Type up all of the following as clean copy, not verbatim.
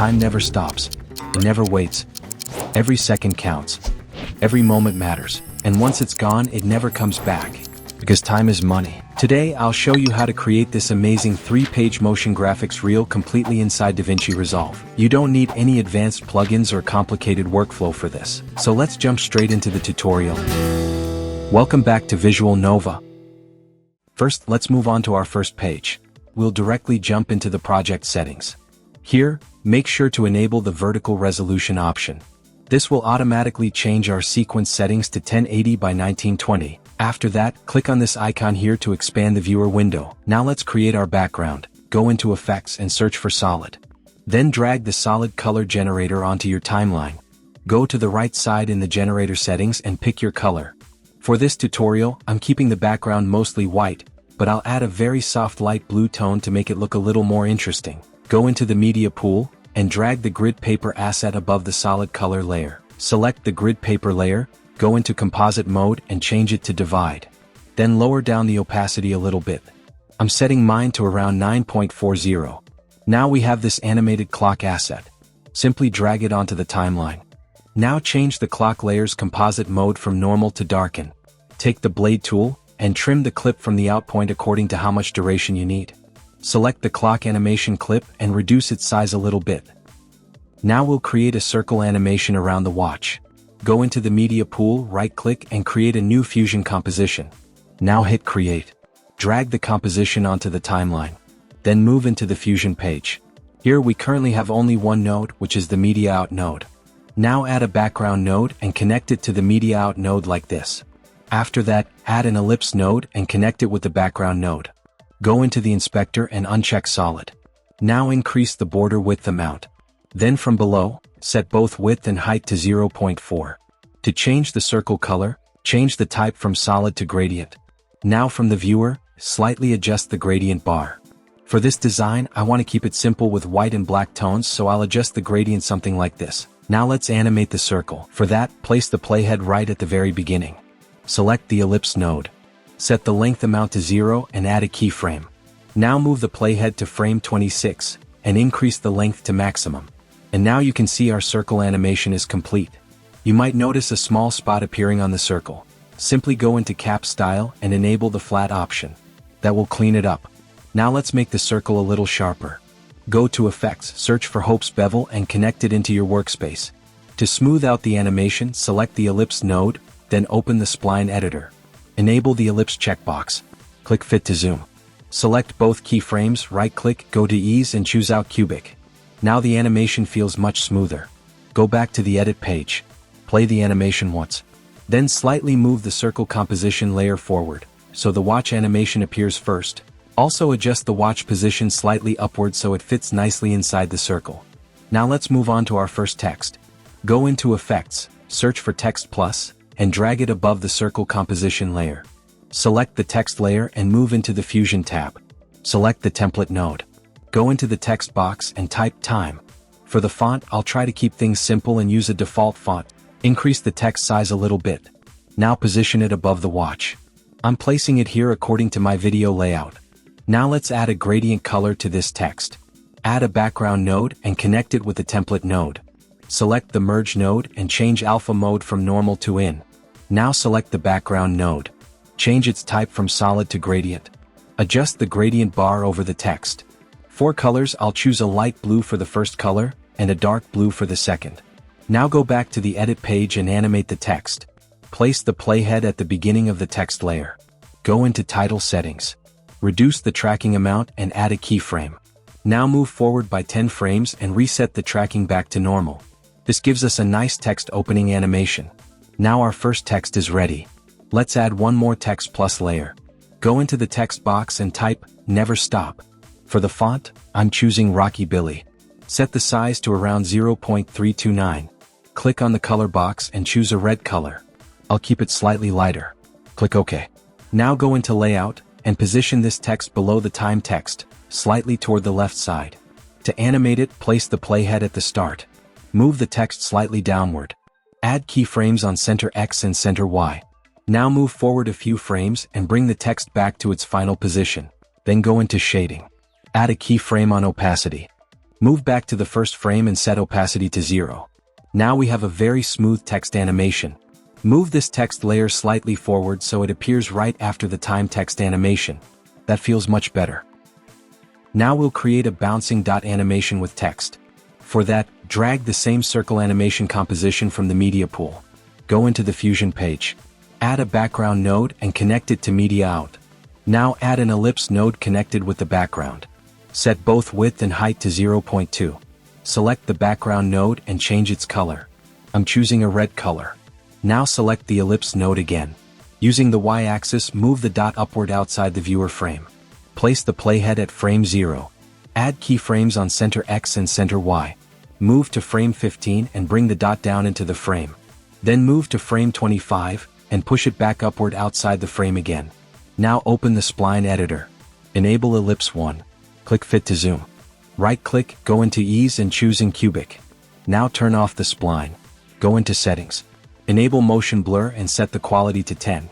Time never stops. It never waits. Every second counts. Every moment matters. And once it's gone, it never comes back. Because time is money. Today, I'll show you how to create this amazing 3-page motion graphics reel completely inside DaVinci Resolve. You don't need any advanced plugins or complicated workflow for this. So let's jump straight into the tutorial. Welcome back to Visual Nova. First, let's move on to our first page. We'll directly jump into the project settings. Here, make sure to enable the vertical resolution option. This will automatically change our sequence settings to 1080 by 1920. After that, click on this icon here to expand the viewer window. Now let's create our background. Go into Effects and search for Solid. Then drag the solid color generator onto your timeline. Go to the right side in the generator settings and pick your color. For this tutorial, I'm keeping the background mostly white, but I'll add a very soft light blue tone to make it look a little more interesting. Go into the media pool, and drag the grid paper asset above the solid color layer. Select the grid paper layer, go into composite mode and change it to divide. Then lower down the opacity a little bit. I'm setting mine to around 9.40. Now we have this animated clock asset. Simply drag it onto the timeline. Now change the clock layer's composite mode from normal to darken. Take the blade tool, and trim the clip from the out point according to how much duration you need. Select the clock animation clip and reduce its size a little bit. Now we'll create a circle animation around the watch. Go into the media pool, right-click and create a new fusion composition. Now hit Create. Drag the composition onto the timeline. Then move into the fusion page. Here we currently have only one node, which is the media out node. Now add a background node and connect it to the media out node like this. After that, add an ellipse node and connect it with the background node. Go into the inspector and uncheck Solid. Now increase the border width amount. Then from below, set both width and height to 0.4. To change the circle color, change the type from solid to gradient. Now from the viewer, slightly adjust the gradient bar. For this design, I want to keep it simple with white and black tones, so I'll adjust the gradient something like this. Now let's animate the circle. For that, place the playhead right at the very beginning. Select the ellipse node. Set the length amount to 0 and add a keyframe. Now move the playhead to frame 26, and increase the length to maximum. And now you can see our circle animation is complete. You might notice a small spot appearing on the circle. Simply go into Cap Style and enable the flat option. That will clean it up. Now let's make the circle a little sharper. Go to Effects, search for Hope's Bevel and connect it into your workspace. To smooth out the animation, select the ellipse node, then open the spline editor. Enable the ellipse checkbox. Click Fit to Zoom. Select both keyframes, right-click, go to Ease and choose out Cubic. Now the animation feels much smoother. Go back to the Edit page. Play the animation once. Then slightly move the circle composition layer forward, so the watch animation appears first. Also adjust the watch position slightly upward so it fits nicely inside the circle. Now let's move on to our first text. Go into Effects, search for Text Plus, and drag it above the circle composition layer. Select the text layer and move into the Fusion tab. Select the template node. Go into the text box and type Time. For the font, I'll try to keep things simple and use a default font. Increase the text size a little bit. Now position it above the watch. I'm placing it here according to my video layout. Now let's add a gradient color to this text. Add a background node and connect it with the template node. Select the Merge node and change alpha mode from normal to in. Now select the background node. Change its type from solid to gradient. Adjust the gradient bar over the text. For colors, I'll choose a light blue for the first color, and a dark blue for the second. Now go back to the Edit page and animate the text. Place the playhead at the beginning of the text layer. Go into Title Settings. Reduce the tracking amount and add a keyframe. Now move forward by 10 frames and reset the tracking back to normal. This gives us a nice text opening animation. Now our first text is ready. Let's add one more Text Plus layer. Go into the text box and type, Never Stop. For the font, I'm choosing Rocky Billy. Set the size to around 0.329. Click on the color box and choose a red color. I'll keep it slightly lighter. Click OK. Now go into Layout, and position this text below the time text, slightly toward the left side. To animate it, place the playhead at the start. Move the text slightly downward. Add keyframes on center X and center Y. Now move forward a few frames and bring the text back to its final position. Then go into Shading. Add a keyframe on opacity. Move back to the first frame and set opacity to 0. Now we have a very smooth text animation. Move this text layer slightly forward so it appears right after the time text animation. That feels much better. Now we'll create a bouncing dot animation with text. For that, drag the same circle animation composition from the media pool. Go into the Fusion page. Add a background node and connect it to media out. Now add an ellipse node connected with the background. Set both width and height to 0.2. Select the background node and change its color. I'm choosing a red color. Now select the ellipse node again. Using the Y-axis, move the dot upward outside the viewer frame. Place the playhead at frame 0. Add keyframes on center X and center Y. Move to frame 15 and bring the dot down into the frame. Then move to frame 25 and push it back upward outside the frame again. Now open the spline editor. Enable ellipse 1. Click fit to zoom. Right-click, go into ease and choose in cubic. Now turn off the spline. Go into settings. Enable motion blur and set the quality to 10.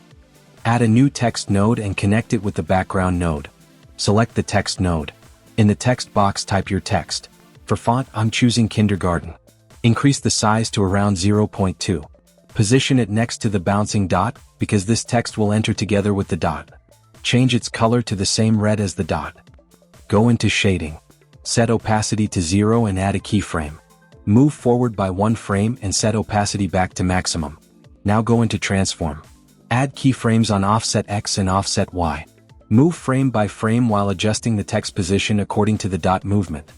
Add a new text node and connect it with the background node. Select the text node. In the text box type your text. For font, I'm choosing kindergarten. Increase the size to around 0.2. Position it next to the bouncing dot, because this text will enter together with the dot. Change its color to the same red as the dot. Go into shading. Set opacity to 0 and add a keyframe. Move forward by 1 frame and set opacity back to maximum. Now go into transform. Add keyframes on offset X and offset Y. Move frame by frame while adjusting the text position according to the dot movement.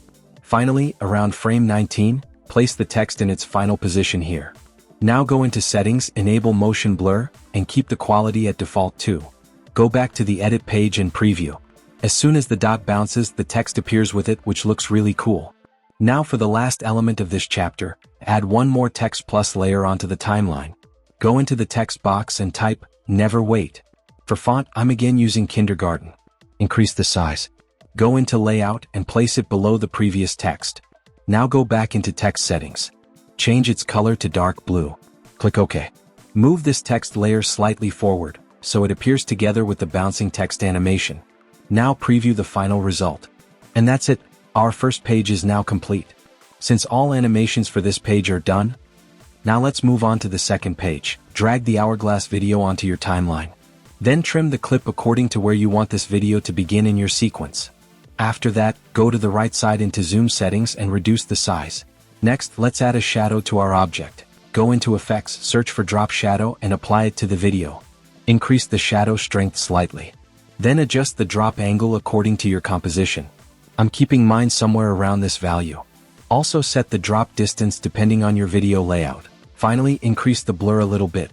Finally, around frame 19, place the text in its final position here. Now go into settings, enable motion blur, and keep the quality at default too. Go back to the edit page and preview. As soon as the dot bounces, the text appears with it, which looks really cool. Now for the last element of this chapter, add one more text plus layer onto the timeline. Go into the text box and type, "Never wait." For font, I'm again using kindergarten. Increase the size. Go into layout and place it below the previous text. Now go back into text settings. Change its color to dark blue. Click OK. Move this text layer slightly forward, so it appears together with the bouncing text animation. Now preview the final result. And that's it, our first page is now complete. Since all animations for this page are done, now let's move on to the second page. Drag the hourglass video onto your timeline. Then trim the clip according to where you want this video to begin in your sequence. After that, go to the right side into zoom settings and reduce the size. Next, let's add a shadow to our object. Go into effects, search for drop shadow and apply it to the video. Increase the shadow strength slightly. Then adjust the drop angle according to your composition. I'm keeping mine somewhere around this value. Also set the drop distance depending on your video layout. Finally, increase the blur a little bit.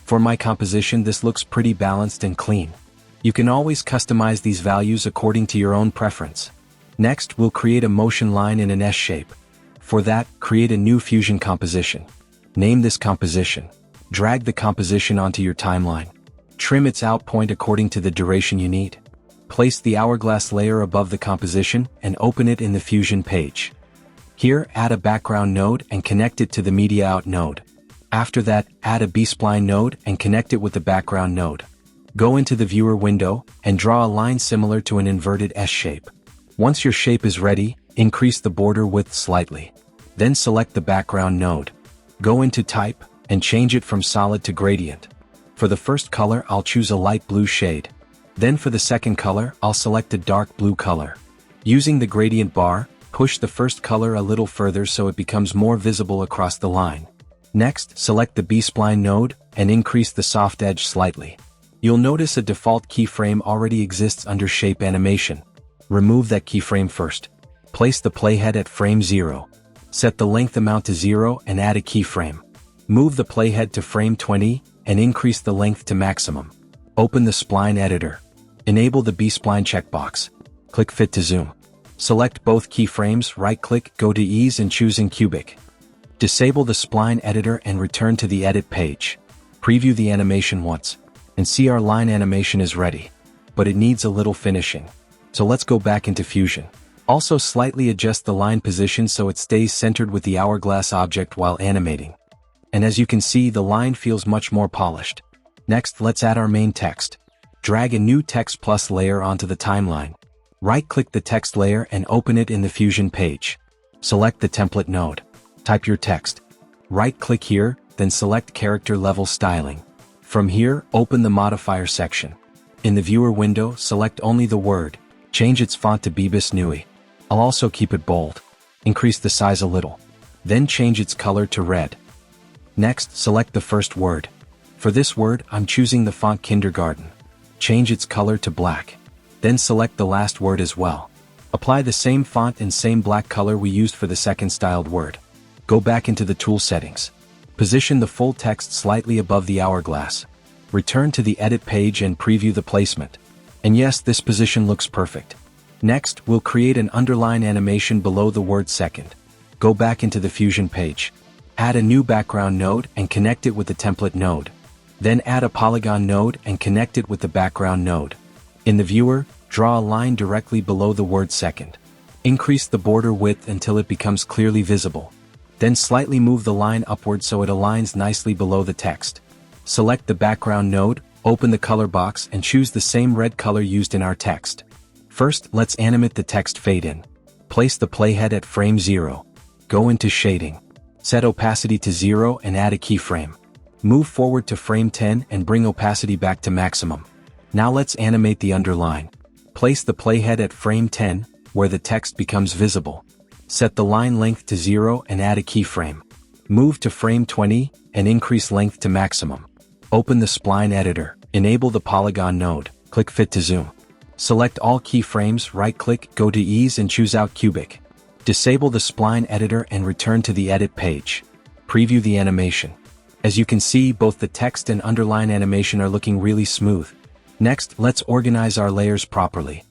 For my composition, this looks pretty balanced and clean. You can always customize these values according to your own preference. Next, we'll create a motion line in an S shape. For that, create a new Fusion composition. Name this composition. Drag the composition onto your timeline. Trim its out point according to the duration you need. Place the hourglass layer above the composition and open it in the Fusion page. Here, add a background node and connect it to the media out node. After that, add a B-spline node and connect it with the background node. Go into the viewer window and draw a line similar to an inverted S shape. Once your shape is ready, increase the border width slightly. Then select the background node. Go into type and change it from solid to gradient. For the first color, I'll choose a light blue shade. Then for the second color, I'll select a dark blue color. Using the gradient bar, push the first color a little further so it becomes more visible across the line. Next, select the B-spline node and increase the soft edge slightly. You'll notice a default keyframe already exists under shape animation. Remove that keyframe first. Place the playhead at frame 0. Set the length amount to 0 and add a keyframe. Move the playhead to frame 20 and increase the length to maximum. Open the spline editor. Enable the B-spline checkbox. Click fit to zoom. Select both keyframes, right-click, go to ease and choose in cubic. Disable the spline editor and return to the edit page. Preview the animation once, and see our line animation is ready. But it needs a little finishing. So let's go back into Fusion. Also slightly adjust the line position so it stays centered with the hourglass object while animating. And as you can see, the line feels much more polished. Next, let's add our main text. Drag a new text plus layer onto the timeline. Right-click the text layer and open it in the Fusion page. Select the template node. Type your text. Right-click here, then select Character Level Styling. From here, open the Modifier section. In the Viewer window, select only the word. Change its font to Bebas Neue. I'll also keep it bold. Increase the size a little. Then change its color to red. Next, select the first word. For this word, I'm choosing the font Kindergarten. Change its color to black. Then select the last word as well. Apply the same font and same black color we used for the second styled word. Go back into the tool settings. Position the full text slightly above the hourglass. Return to the edit page and preview the placement. And yes, this position looks perfect. Next, we'll create an underline animation below the word second. Go back into the Fusion page. Add a new background node and connect it with the template node. Then add a polygon node and connect it with the background node. In the viewer, draw a line directly below the word second. Increase the border width until it becomes clearly visible. Then slightly move the line upward so it aligns nicely below the text. Select the background node, open the color box and choose the same red color used in our text. First, let's animate the text fade in. Place the playhead at frame 0. Go into shading. Set opacity to 0 and add a keyframe. Move forward to frame 10 and bring opacity back to maximum. Now let's animate the underline. Place the playhead at frame 10, where the text becomes visible. Set the line length to 0 and add a keyframe. Move to frame 20 and increase length to maximum. Open the spline editor, enable the polygon node, click Fit to Zoom. Select all keyframes, right-click, go to Ease and choose out Cubic. Disable the spline editor and return to the edit page. Preview the animation. As you can see, both the text and underline animation are looking really smooth. Next, let's organize our layers properly.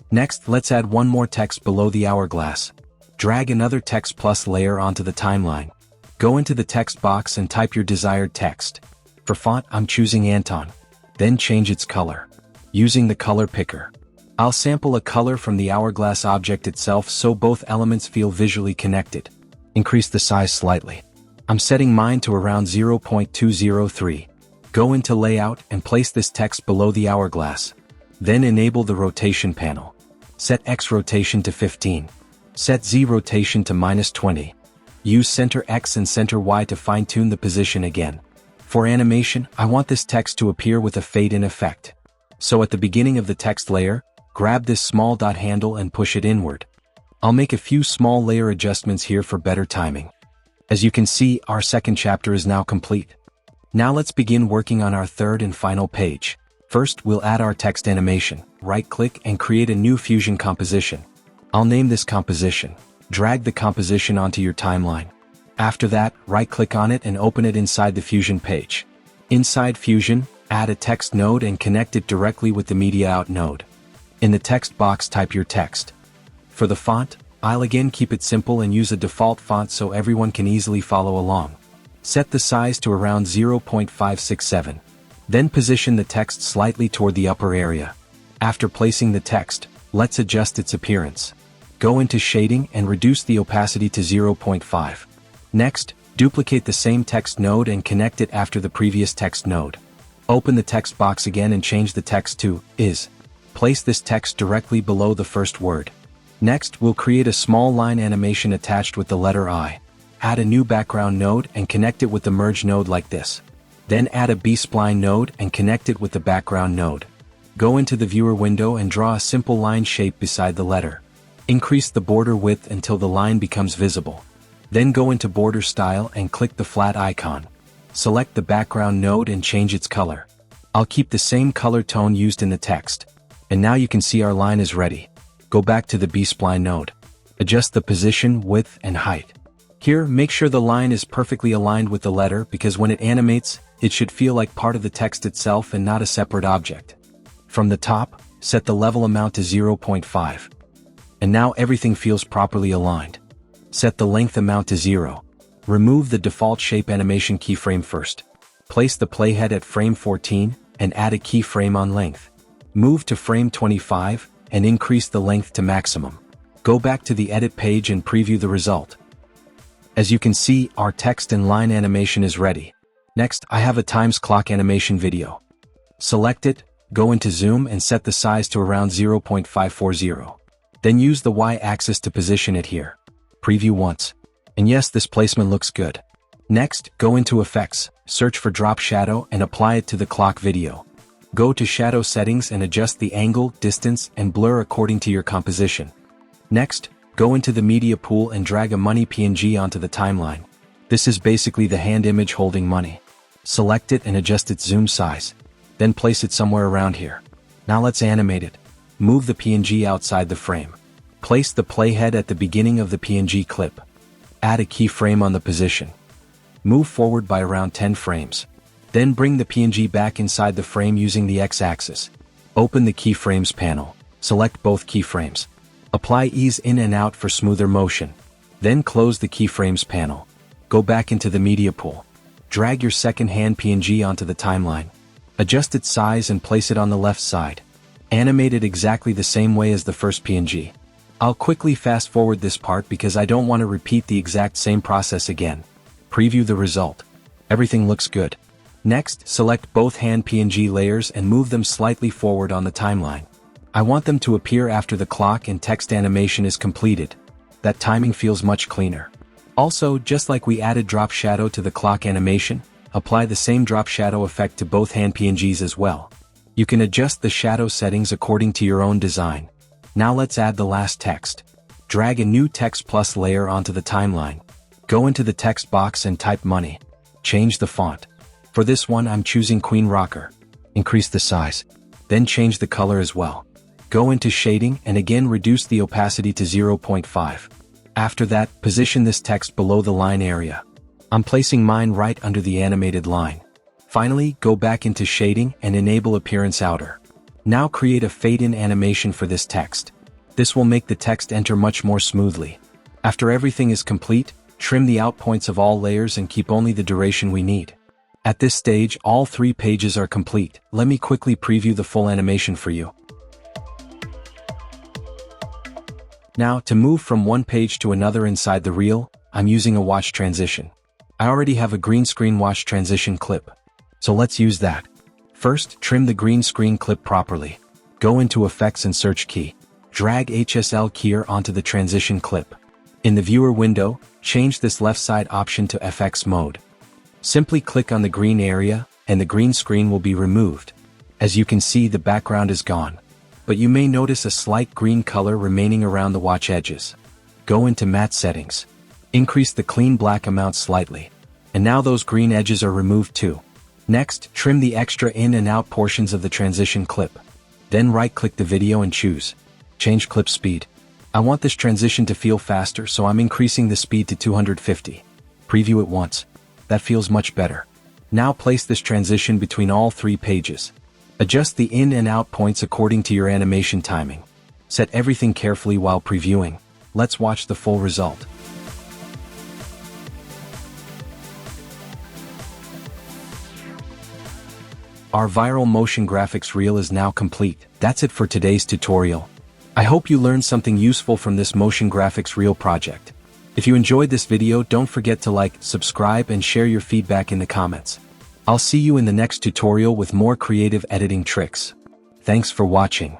Next, let's add one more text below the hourglass. Drag another text plus layer onto the timeline. Go into the text box and type your desired text. For font, I'm choosing Anton. Then change its color. Using the color picker. I'll sample a color from the hourglass object itself so both elements feel visually connected. Increase the size slightly. I'm setting mine to around 0.203. Go into Layout and place this text below the hourglass. Then enable the rotation panel. Set X rotation to 15. Set Z rotation to -20. Use Center X and Center Y to fine-tune the position again. For animation, I want this text to appear with a fade-in effect. So at the beginning of the text layer, grab this small dot handle and push it inward. I'll make a few small layer adjustments here for better timing. As you can see, our second chapter is now complete. Now let's begin working on our third and final page. First, we'll add our text animation. Right-click and create a new Fusion composition. I'll name this composition. Drag the composition onto your timeline. After that, right-click on it and open it inside the Fusion page. Inside Fusion, add a text node and connect it directly with the Media Out node. In the text box, type your text. For the font, I'll again keep it simple and use a default font so everyone can easily follow along. Set the size to around 0.567. Then position the text slightly toward the upper area. After placing the text, let's adjust its appearance. Go into Shading and reduce the opacity to 0.5. Next, duplicate the same text node and connect it after the previous text node. Open the text box again and change the text to is. Place this text directly below the first word. Next, we'll create a small line animation attached with the letter I. Add a new background node and connect it with the merge node like this. Then add a B-spline node and connect it with the background node. Go into the viewer window and draw a simple line shape beside the letter. Increase the border width until the line becomes visible. Then go into border style and click the flat icon. Select the background node and change its color. I'll keep the same color tone used in the text. And now you can see our line is ready. Go back to the B-spline node. Adjust the position, width, and height. Here, make sure the line is perfectly aligned with the letter because when it animates, it should feel like part of the text itself and not a separate object. From the top, set the level amount to 0.5. And now everything feels properly aligned. Set the length amount to 0. Remove the default shape animation keyframe first. Place the playhead at frame 14 and add a keyframe on length. Move to frame 25 and increase the length to maximum. Go back to the edit page and preview the result. As you can see, our text and line animation is ready. Next, I have a times clock animation video. Select it, go into zoom and set the size to around 0.540. Then use the Y-axis to position it here. Preview once. And yes, this placement looks good. Next, go into Effects, search for Drop Shadow and apply it to the clock video. Go to Shadow Settings and adjust the angle, distance, and blur according to your composition. Next, go into the Media Pool and drag a money PNG onto the timeline. This is basically the hand image holding money. Select it and adjust its zoom size. Then place it somewhere around here. Now let's animate it. Move the PNG outside the frame. Place the playhead at the beginning of the PNG clip. Add a keyframe on the position. Move forward by around 10 frames. Then bring the PNG back inside the frame using the X-axis. Open the keyframes panel. Select both keyframes. Apply ease in and out for smoother motion. Then close the keyframes panel. Go back into the media pool. Drag your second hand PNG onto the timeline. Adjust its size and place it on the left side. Animate it exactly the same way as the first PNG. I'll quickly fast forward this part because I don't want to repeat the exact same process again. Preview the result. Everything looks good. Next, select both hand PNG layers and move them slightly forward on the timeline. I want them to appear after the clock and text animation is completed. That timing feels much cleaner. Also, just like we added drop shadow to the clock animation, apply the same drop shadow effect to both hand PNGs as well. You can adjust the shadow settings according to your own design. Now let's add the last text. Drag a new text plus layer onto the timeline. Go into the text box and type money. Change the font. For this one I'm choosing Queen Rocker. Increase the size. Then change the color as well. Go into shading and again reduce the opacity to 0.5. After that, position this text below the line area. I'm placing mine right under the animated line. Finally, go back into shading and enable appearance outer. Now create a fade-in animation for this text. This will make the text enter much more smoothly. After everything is complete, trim the out points of all layers and keep only the duration we need. At this stage, all 3 pages are complete. Let me quickly preview the full animation for you. Now, to move from one page to another inside the reel, I'm using a watch transition. I already have a green screen watch transition clip. So let's use that. First, trim the green screen clip properly. Go into Effects and Search key. Drag HSL keyer onto the transition clip. In the viewer window, change this left side option to FX mode. Simply click on the green area, and the green screen will be removed. As you can see, the background is gone. But you may notice a slight green color remaining around the watch edges. Go into Matte Settings. Increase the clean black amount slightly. And now those green edges are removed too. Next, trim the extra in and out portions of the transition clip. Then right-click the video and choose. Change clip speed. I want this transition to feel faster, so I'm increasing the speed to 250. Preview it once. That feels much better. Now place this transition between all 3 pages. Adjust the in and out points according to your animation timing. Set everything carefully while previewing. Let's watch the full result. Our viral motion graphics reel is now complete. That's it for today's tutorial. I hope you learned something useful from this motion graphics reel project. If you enjoyed this video, don't forget to like, subscribe, and share your feedback in the comments. I'll see you in the next tutorial with more creative editing tricks. Thanks for watching.